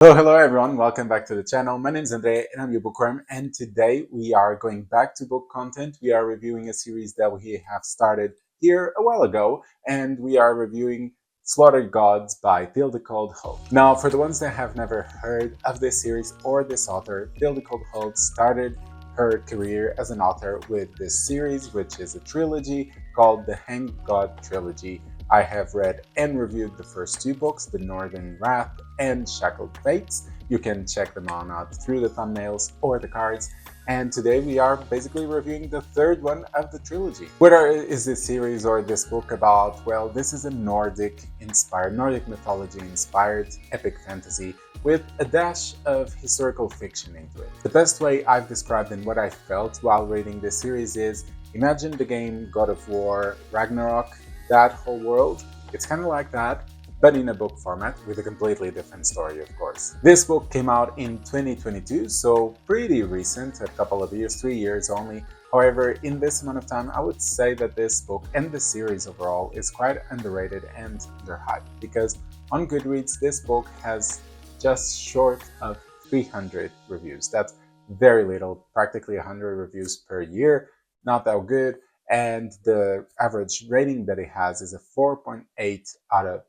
Hello everyone, welcome back to the channel. My name is Andre and I'm your bookworm, and today we are going back to book content. We are reviewing a series that we have started here a while ago, and we are reviewing Slaughtered Gods by Thilde Kold Holdt. Now, for the ones that have never heard of this series or this author, Thilde Kold Holdt started her career as an author with this series, which is a trilogy called the Hanged God Trilogy. I have read and reviewed the first two books, The Northern Wrath and Shackled Fates. You can check them on out through the thumbnails or the cards. And today we are basically reviewing the third one of the trilogy. What is this series or this book about? Well, this is a Nordic mythology inspired epic fantasy with a dash of historical fiction into it. The best way I've described and what I felt while reading this series is, imagine the game God of War Ragnarok, that whole world. It's kind of like that, but in a book format with a completely different story, of course. This book came out in 2022, so pretty recent, a couple of years, 3 years only. However, in this amount of time, I would say that this book and the series overall is quite underrated and underhyped, because on Goodreads, this book has just short of 300 reviews. That's very little, practically 100 reviews per year, not that good. And the average rating that it has is a 4.08 out of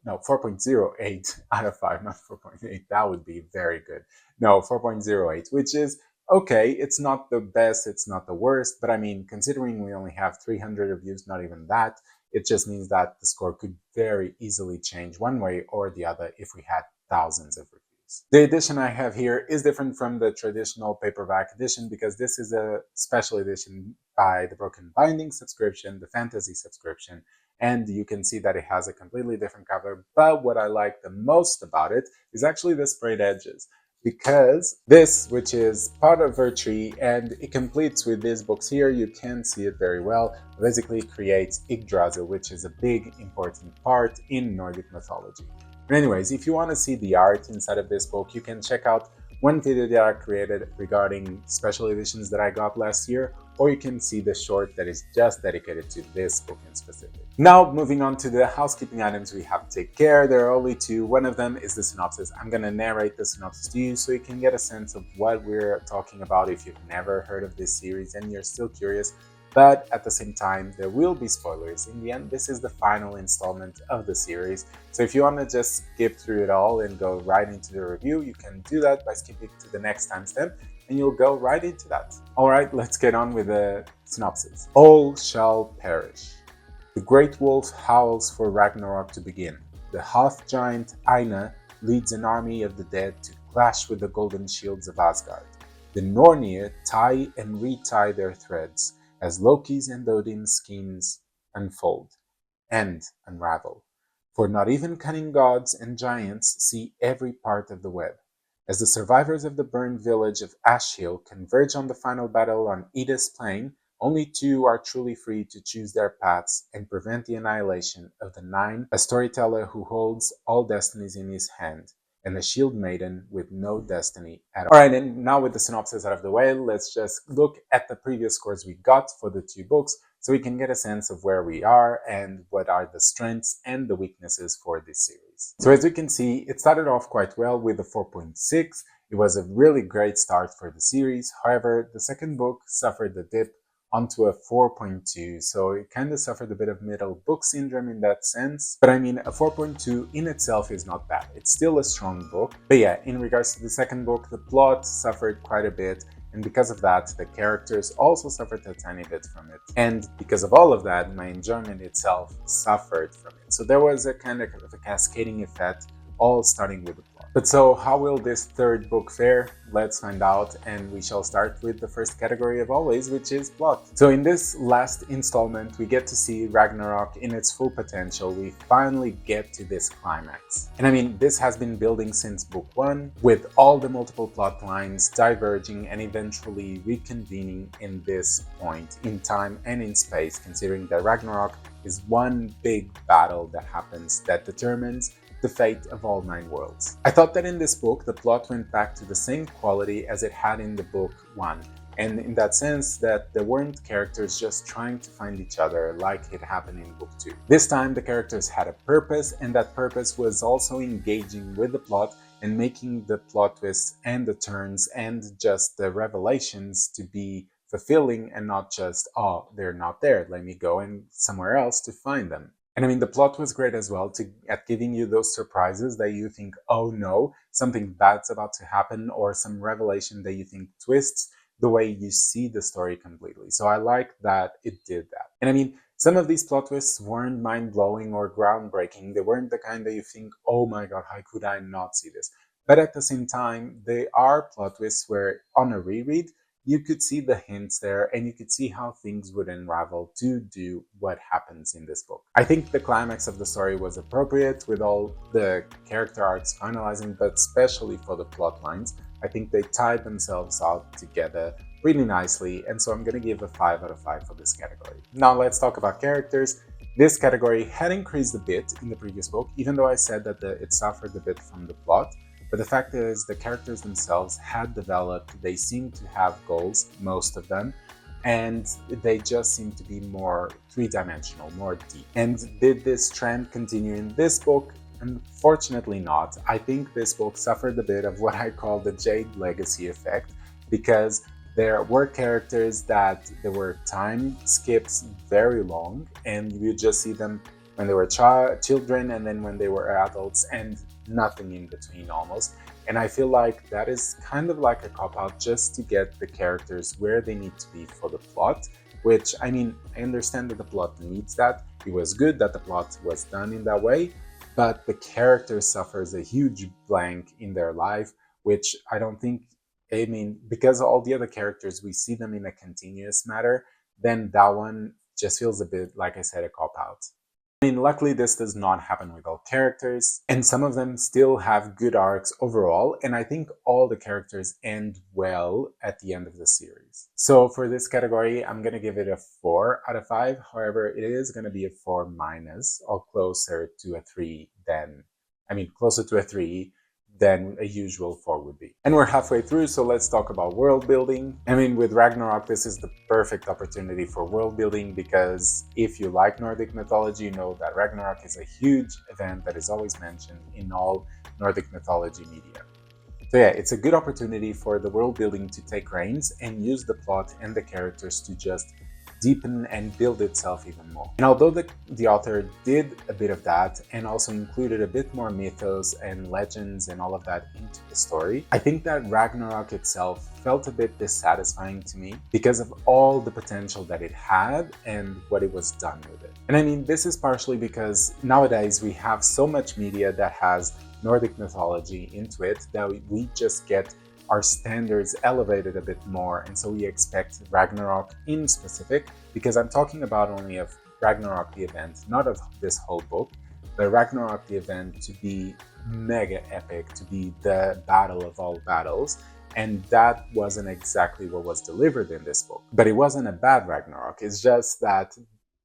5, not 4.8. That would be very good. No, 4.08, which is okay. It's not the best, it's not the worst, but I mean, considering we only have 300 reviews, not even that, it just means that the score could very easily change one way or the other if we had thousands of reviews. The edition I have here is different from the traditional paperback edition because this is a special edition by the Broken Binding subscription, the fantasy subscription, and you can see that it has a completely different cover. But what I like the most about it is actually the sprayed edges, because this, which is part of her tree, and it completes with these books here, you can see it very well, basically creates Yggdrasil, which is a big important part in Nordic mythology. But anyways, if you want to see the art inside of this book, you can check out one video that I created regarding special editions that I got last year, or you can see the short that is just dedicated to this book in specific. Now, moving on to the housekeeping items we have to take care. There are only two. One of them is the synopsis. I'm going to narrate the synopsis to you so you can get a sense of what we're talking about if you've never heard of this series and you're still curious. But at the same time, there will be spoilers. In the end, this is the final installment of the series. So if you want to just skip through it all and go right into the review, you can do that by skipping to the next timestamp and you'll go right into that. All right, let's get on with the synopsis. All shall perish. The great wolf howls for Ragnarok to begin. The half giant Aina leads an army of the dead to clash with the golden shields of Asgard. The Nornir tie and retie their threads as Loki's and Odin's schemes unfold and unravel. For not even cunning gods and giants see every part of the web. As the survivors of the burned village of Ashhill converge on the final battle on Ida's plain, only two are truly free to choose their paths and prevent the annihilation of the Nine, a storyteller who holds all destinies in his hand, and a shield maiden with no destiny at all. Alright, and now with the synopsis out of the way, let's just look at the previous scores we got for the two books so we can get a sense of where we are and what are the strengths and the weaknesses for this series. So as you can see, it started off quite well with a 4.6. It was a really great start for the series. However, the second book suffered a dip onto a 4.2, so it kind of suffered a bit of middle book syndrome in that sense. But I mean, a 4.2 in itself is not bad. It's still a strong book. But yeah, in regards to the second book, the plot suffered quite a bit, and because of that, the characters also suffered a tiny bit from it. And because of all of that, my enjoyment itself suffered from it. So there was a kind of a cascading effect, all starting with the plot. But so how will this third book fare? Let's find out, and we shall start with the first category of always, which is plot. So in this last installment, we get to see Ragnarok in its full potential. We finally get to this climax. And I mean, this has been building since book one, with all the multiple plot lines diverging and eventually reconvening in this point in time and in space, considering that Ragnarok is one big battle that happens that determines the fate of all 9 worlds. I thought that in this book, the plot went back to the same quality as it had in the book 1, and in that sense that there weren't characters just trying to find each other like it happened in book 2. This time the characters had a purpose, and that purpose was also engaging with the plot and making the plot twists and the turns and just the revelations to be fulfilling and not just, oh, they're not there, let me go and somewhere else to find them. And I mean, the plot was great as well at giving you those surprises that you think, oh no, something bad's about to happen, or some revelation that you think twists the way you see the story completely. So I like that it did that. And I mean, some of these plot twists weren't mind-blowing or groundbreaking. They weren't the kind that you think, oh my god, how could I not see this? But at the same time, they are plot twists where on a reread, you could see the hints there and you could see how things would unravel to do what happens in this book. I think the climax of the story was appropriate with all the character arcs finalizing, but especially for the plot lines. I think they tied themselves out together really nicely, and so I'm going to give a 5 out of 5 for this category. Now let's talk about characters. This category had increased a bit in the previous book, even though I said that it suffered a bit from the plot. But the fact is, the characters themselves had developed, they seemed to have goals, most of them, and they just seem to be more three-dimensional, more deep. And did this trend continue in this book? Unfortunately not. I think this book suffered a bit of what I call the Jade Legacy effect, because there were characters that there were time skips very long, and you just see them when they were children and then when they were adults, and nothing in between almost. And I feel like that is kind of like a cop-out just to get the characters where they need to be for the plot, which, I mean, I understand that the plot needs that. It was good that the plot was done in that way, but the character suffers a huge blank in their life, which I don't think, I mean, because all the other characters, we see them in a continuous manner, then that one just feels a bit, like I said, a cop-out. I mean, luckily this does not happen with all characters, and some of them still have good arcs overall, and I think all the characters end well at the end of the series. So for this category, I'm going to give it a 4 out of 5. However, it is going to be a 4 minus, or closer to a 3 than, closer to a 3 than a usual 4 would be. And we're halfway through, so let's talk about world building. I mean, with Ragnarok, this is the perfect opportunity for world building, because if you like Nordic mythology, you know that Ragnarok is a huge event that is always mentioned in all Nordic mythology media. So yeah, it's a good opportunity for the world building to take reins and use the plot and the characters to just deepen and build itself even more. And although the author did a bit of that and also included a bit more mythos and legends and all of that into the story, I think that Ragnarok itself felt a bit dissatisfying to me because of all the potential that it had and what it was done with it. And I mean, this is partially because nowadays we have so much media that has Nordic mythology into it that we just get our standards elevated a bit more, and so we expect Ragnarok in specific, because I'm talking about only of Ragnarok the event, not of this whole book, but Ragnarok the event to be mega epic, to be the battle of all battles, and that wasn't exactly what was delivered in this book. But it wasn't a bad Ragnarok, it's just that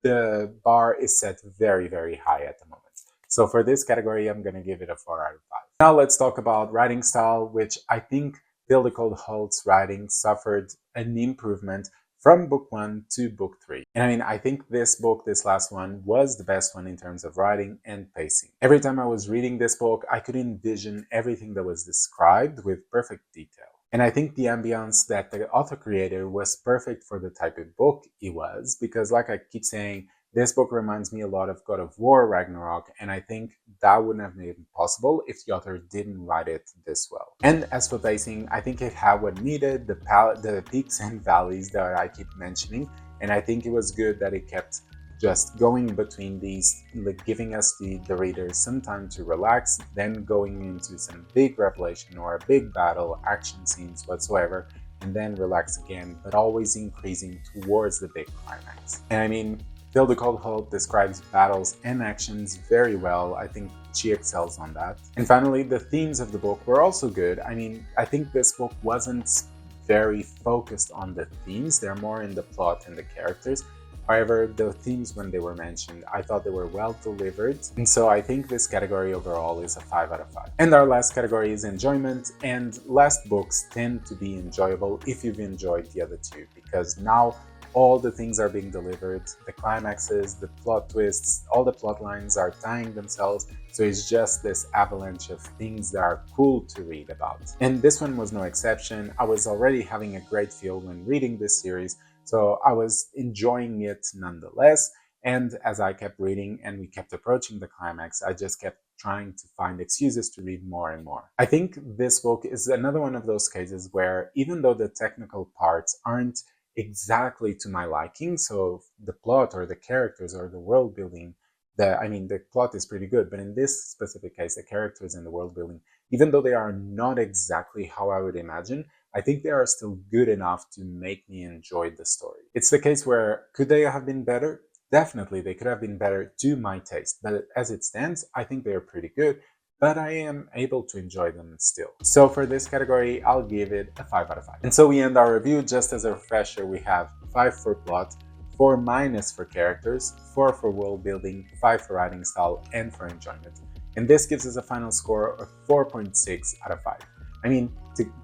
the bar is set very, very high at the moment. So for this category, I'm going to give it a 4 out of 5. Now let's talk about writing style, which I think Thilde Kold Holdt's writing suffered an improvement from book 1 to book 3. And I mean, I think this book, this last one, was the best one in terms of writing and pacing. Every time I was reading this book, I could envision everything that was described with perfect detail. And I think the ambience that the author created was perfect for the type of book it was, because like I keep saying, this book reminds me a lot of God of War Ragnarok, and I think that wouldn't have made it possible if the author didn't write it this well. And as for pacing, I think it had what needed, the peaks and valleys that I keep mentioning, and I think it was good that it kept just going between these, like giving us the readers some time to relax, then going into some big revelation or a big battle, action scenes whatsoever, and then relax again, but always increasing towards the big climax. And I mean, Thilde Kold Holdt describes battles and actions very well. I think she excels on that. And finally, the themes of the book were also good. I mean, I think this book wasn't very focused on the themes. They're more in the plot and the characters. However, the themes, when they were mentioned, I thought they were well delivered. And so I think this category overall is a 5 out of 5. And our last category is enjoyment. And last books tend to be enjoyable if you've enjoyed the other two, because now all the things are being delivered, the climaxes, the plot twists, all the plot lines are tying themselves, so it's just this avalanche of things that are cool to read about. And this one was no exception. I was already having a great feel when reading this series, so I was enjoying it nonetheless. And as I kept reading and we kept approaching the climax, I just kept trying to find excuses to read more and more. I think this book is another one of those cases where even though the technical parts aren't exactly to my liking, so the plot or the characters or the world building, the plot is pretty good, but in this specific case, the characters and the world building, even though they are not exactly how I would imagine, I think they are still good enough to make me enjoy the story. It's the case where, could they have been better? Definitely, they could have been better to my taste, but as it stands, I think they are pretty good, but I am able to enjoy them still. So for this category, I'll give it a 5 out of 5. And so we end our review. Just as a refresher, we have 5 for plot, 4 minus for characters, 4 for world building, 5 for writing style, and for enjoyment. And this gives us a final score of 4.6 out of 5. I mean,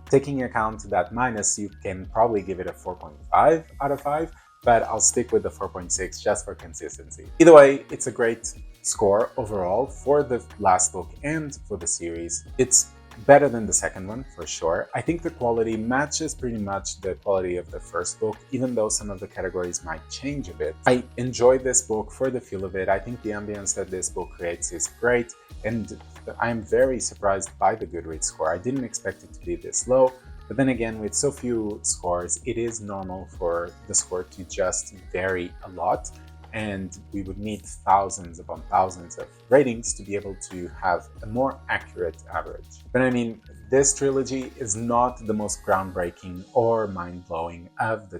taking account that minus, you can probably give it a 4.5 out of 5, but I'll stick with the 4.6 just for consistency. Either way, it's a great score overall for the last book and for the series. It's better than the second one, for sure. I think the quality matches pretty much the quality of the first book, even though some of the categories might change a bit. I enjoyed this book for the feel of it. I think the ambience that this book creates is great, and I'm very surprised by the Goodreads score. I didn't expect it to be this low. But then again, with so few scores, it is normal for the score to just vary a lot, and we would need thousands upon thousands of ratings to be able to have a more accurate average. But I mean, this trilogy is not the most groundbreaking or mind-blowing of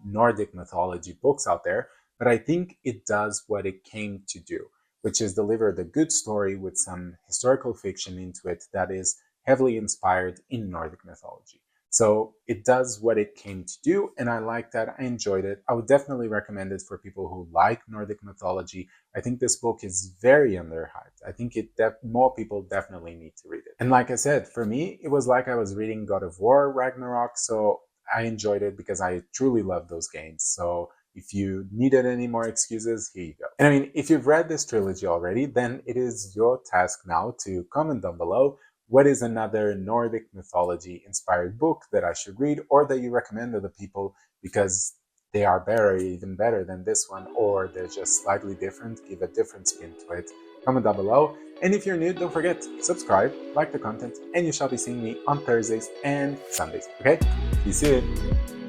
Nordic mythology books out there, but I think it does what it came to do, which is deliver the good story with some historical fiction into it that is heavily inspired in Nordic mythology. So it does what it came to do, and I like that. I enjoyed it. I would definitely recommend it for people who like Nordic mythology. I think this book is very underhyped. I think more people definitely need to read it. And like I said, for me, it was like I was reading God of War Ragnarok, so I enjoyed it because I truly love those games. So if you needed any more excuses, here you go. And I mean, if you've read this trilogy already, then it is your task now to comment down below what is another Nordic mythology inspired book that I should read, or that you recommend to the people because they are better, even better than this one, or they're just slightly different, give a different spin to it. Comment down below. And if you're new, don't forget, subscribe, like the content, and you shall be seeing me on Thursdays and Sundays. Okay? See you soon.